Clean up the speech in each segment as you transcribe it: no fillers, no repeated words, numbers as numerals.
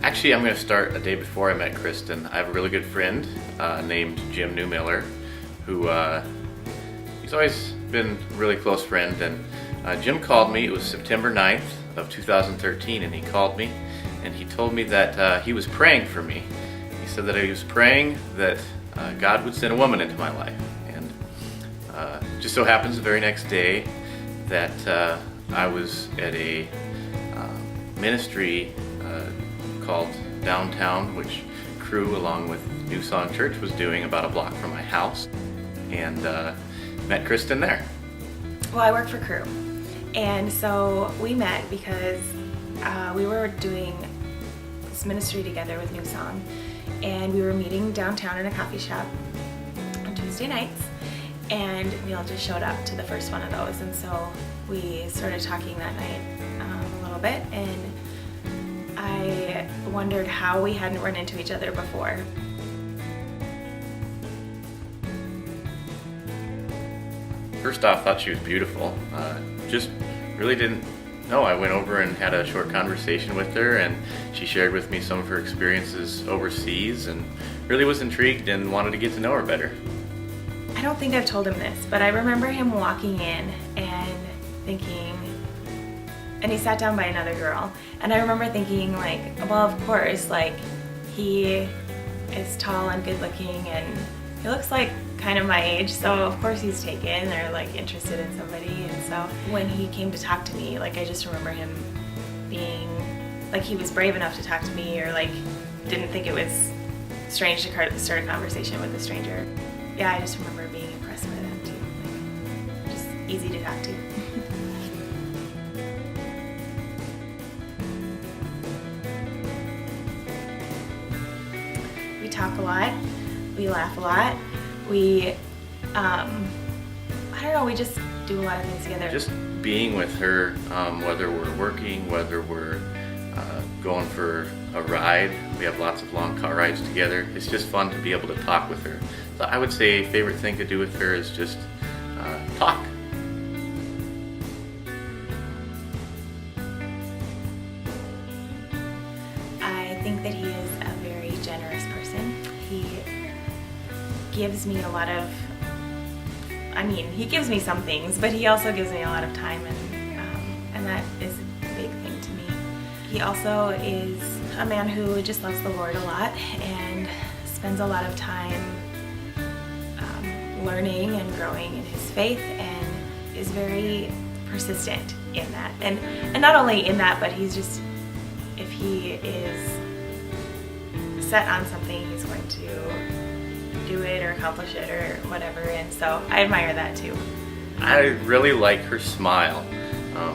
Actually, I'm going to start a day before I met Kristen. I have a really good friend named Jim Newmiller, who he's always been a really close friend. And Jim called me. It was September 9th of 2013, and he called me and he told me that he was praying for me. He said that he was praying that God would send a woman into my life. And just so happens the very next day that I was at a ministry called Downtown, which Crew along with New Song Church was doing about a block from my house, and met Kristen there. Well, I work for Crew, and so we met because we were doing this ministry together with New Song, and we were meeting downtown in a coffee shop on Tuesday nights, and Neal just showed up to the first one of those, and so we started talking that night a little bit, and I wondered how we hadn't run into each other before. First off, thought she was beautiful. Just really didn't know. I went over and had a short conversation with her, and she shared with me some of her experiences overseas, and really was intrigued and wanted to get to know her better. I don't think I've told him this, but I remember him walking in and thinking, and he sat down by another girl, and I remember thinking, like, well, of course, like, he is tall and good looking, and he looks like kind of my age, so of course he's taken or like interested in somebody. And so when he came to talk to me, like, I just remember him being like, he was brave enough to talk to me, or like didn't think it was strange to start a conversation with a stranger. Yeah, I just remember being impressed by that too, like, just easy to talk to. We talk a lot, we laugh a lot, we, I don't know, we just do a lot of things together. Just being with her, whether we're working, whether we're going for a ride, we have lots of long car rides together. It's just fun to be able to talk with her. So I would say favorite thing to do with her is just talk. I think that he is a very generous person. He gives me a lot of, he gives me some things, but he also gives me a lot of time, and that is a big thing to me. He also is a man who just loves the Lord a lot and spends a lot of time learning and growing in his faith, and is very persistent in that. And not only in that, but he's just, if he is set on something, he's going to do it or accomplish it or whatever, and so I admire that too. I really like her smile.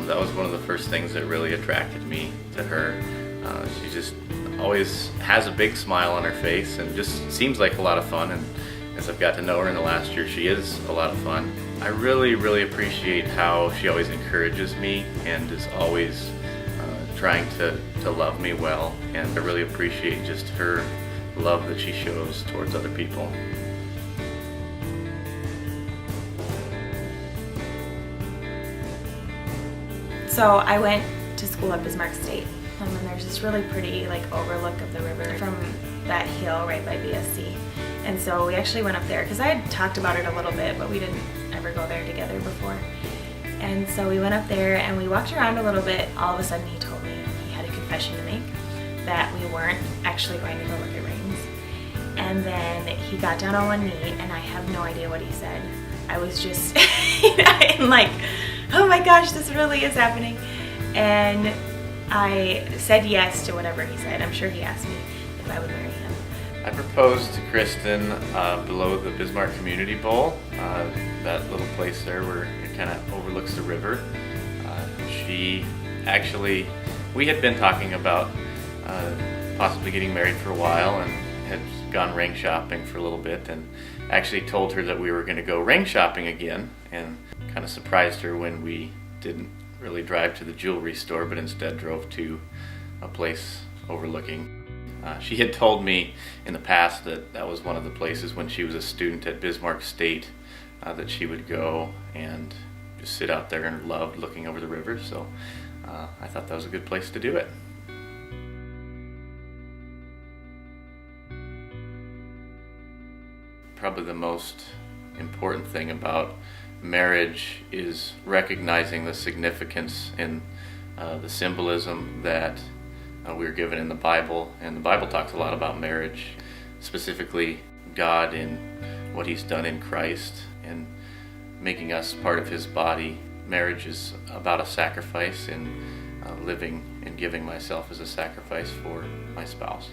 That was one of the first things that really attracted me to her. She just always has a big smile on her face and just seems like a lot of fun, and as I've got to know her in the last year, she is a lot of fun. I really appreciate how she always encourages me and is always trying to love me well, and I really appreciate just her love that she shows towards other people. So I went to school at Bismarck State, and there's this really pretty like overlook of the river from that hill right by BSC. And so we actually went up there because I had talked about it a little bit, but we didn't ever go there together before. And so we went up there and we walked around a little bit. All of a sudden he told me he had a confession to make, that we weren't actually going to go look at rings. And then he got down on one knee, and I have no idea what he said. I was just I'm like, oh my gosh, this really is happening. And I said yes to whatever he said. I'm sure he asked me if I would marry him. I proposed to Kristen below the Bismarck Community Bowl, that little place there where it kind of overlooks the river. We had been talking about possibly getting married for a while, and had gone ring shopping for a little bit, and actually told her that we were going to go ring shopping again, and kind of surprised her when we didn't really drive to the jewelry store, but instead drove to a place overlooking. She had told me in the past that that was one of the places when she was a student at Bismarck State that she would go and just sit out there, and loved looking over the river, so I thought that was a good place to do it. probably the most important thing about marriage is recognizing the significance and the symbolism that we're given in the Bible. And the Bible talks a lot about marriage, specifically God and what He's done in Christ and making us part of His body. Marriage is about a sacrifice and living and giving myself as a sacrifice for my spouse.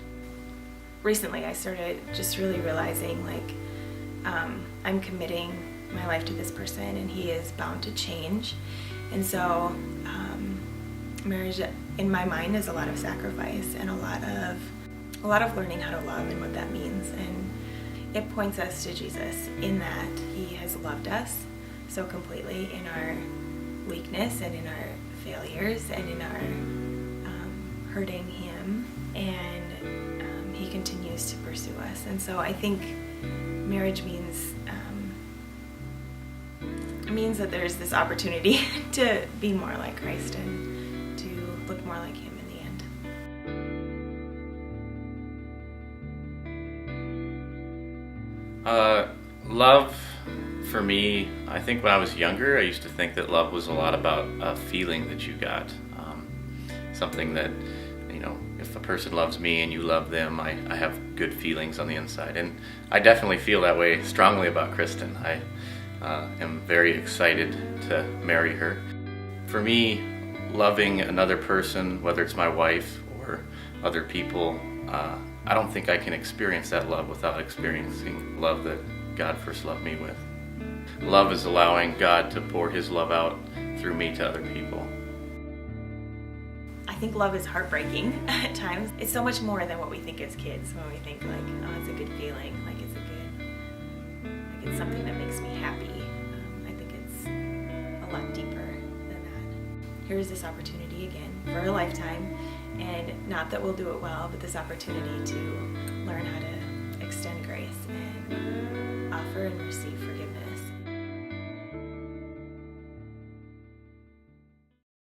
Recently I started just really realizing I'm committing my life to this person and he is bound to change. And so marriage in my mind is a lot of sacrifice and a lot of learning how to love and what that means. And it points us to Jesus in that He has loved us so completely in our weakness and in our failures and in our hurting Him, and He continues to pursue us. And so I think marriage means that there's this opportunity to be more like Christ and to look more like Him in the end. Love, for me, I think when I was younger, I used to think that love was a lot about a feeling that you got. Something that, if a person loves me and you love them, I have good feelings on the inside. And I definitely feel that way strongly about Kristen. I am very excited to marry her. For me, loving another person, whether it's my wife or other people, I don't think I can experience that love without experiencing love that God first loved me with. Love is allowing God to pour His love out through me to other people. I think love is heartbreaking at times. It's so much more than what we think as kids when we think it's a good feeling, it's something that makes me happy. I think it's a lot deeper than that. Here's this opportunity again for a lifetime, and not that we'll do it well, but this opportunity to learn how to extend grace and offer and receive forgiveness.